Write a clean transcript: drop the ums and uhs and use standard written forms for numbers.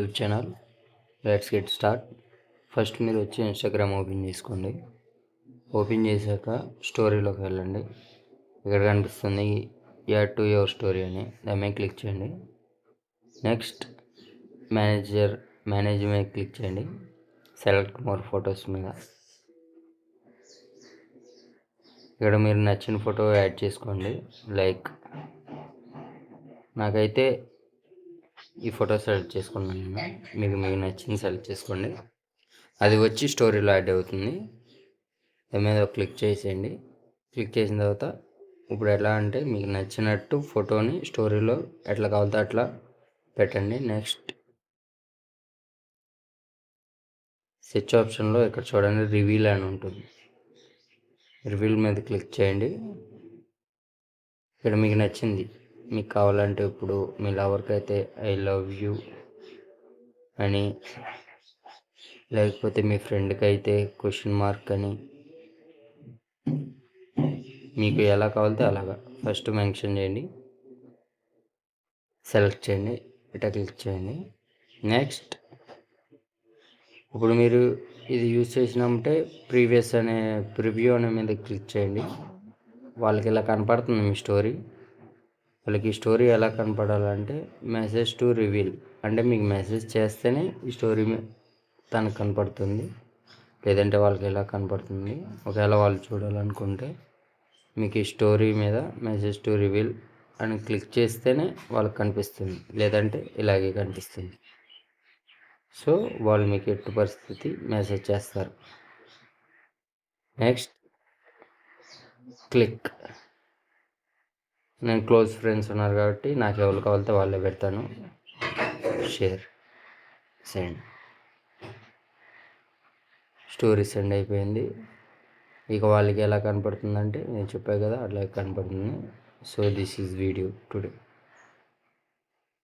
YouTube channel. Let's get start. First మీరు వచ్చి Instagram open చేసుకోండి. ఓపెన్ చేశాక స్టోరీలోకి వెళ్ళండి. ఇక్కడ కనిపిస్తుంది యాడ్ టు యువర్ స్టోరీ అని, దాని మీద క్లిక్ చేయండి. నెక్స్ట్ మేనేజ్ మీద క్లిక్ చేయండి. సెలెక్ట్ మోర్ ఫొటోస్ మీద ఇక్కడ మీరు నచ్చిన ఫోటో యాడ్ చేసుకోండి. లైక్ నాకైతే ఈ ఫోటో సెలెక్ట్ చేసుకున్నాను నేను. మీకు నచ్చింది సెలెక్ట్ చేసుకోండి. అది వచ్చి స్టోరీలో యాడ్ అవుతుంది. దాని మీద క్లిక్ చేసేయండి. క్లిక్ చేసిన తర్వాత ఇప్పుడు ఎలా అంటే మీకు నచ్చినట్టు ఫోటోని స్టోరీలో ఎట్లా కావాలితే అట్లా పెట్టండి. నెక్స్ట్ సెర్చ్ ఆప్షన్లో ఇక్కడ చూడండి రివీల్ అని ఉంటుంది. రివీల్ మీద క్లిక్ చేయండి. ఇక్కడ మీకు నచ్చింది మీకు కావాలంటే ఇప్పుడు మీ లవర్కి అయితే ఐ లవ్ యూ అని, లేకపోతే మీ ఫ్రెండ్కి అయితే క్వశ్చన్ మార్క్ అని, మీకు ఎలా కావాలితే అలాగా ఫస్ట్ మెన్షన్ చేయండి. సెలెక్ట్ చేయండి, ఇట్లా క్లిక్ చేయండి. నెక్స్ట్ ఇప్పుడు మీరు ఇది యూజ్ చేసినామంటే ప్రీవియస్ అనే ప్రివ్యూ అనే మీద క్లిక్ చేయండి. వాళ్ళకి ఇలా కనపడుతుంది మీ స్టోరీ. వాళ్ళకి ఈ స్టోరీ ఎలా కనపడాలంటే మెసేజ్ టు రివీల్ అంటే మీకు మెసేజ్ చేస్తేనే ఈ స్టోరీ తనకు కనపడుతుంది, లేదంటే వాళ్ళకి ఎలా కనపడుతుంది. ఒకవేళ వాళ్ళు చూడాలనుకుంటే మీకు ఈ స్టోరీ మీద మెసేజ్ టు రివీల్ అని క్లిక్ చేస్తేనే వాళ్ళకి కనిపిస్తుంది, లేదంటే ఇలాగే కనిపిస్తుంది. సో వాళ్ళు మీకు ఎట్టి పరిస్థితి మెసేజ్ చేస్తారు. Next click. నేను క్లోజ్ ఫ్రెండ్స్ ఉన్నారు కాబట్టి నాకు ఎవరు కావాలితే వాళ్ళే పెడతాను. Share, send. స్టోరీ సెండ్ అయిపోయింది. ఇక వాళ్ళకి ఎలా కనపడుతుందంటే నేను చెప్పాను కదా అట్లా కనపడుతుంది. So this is video today.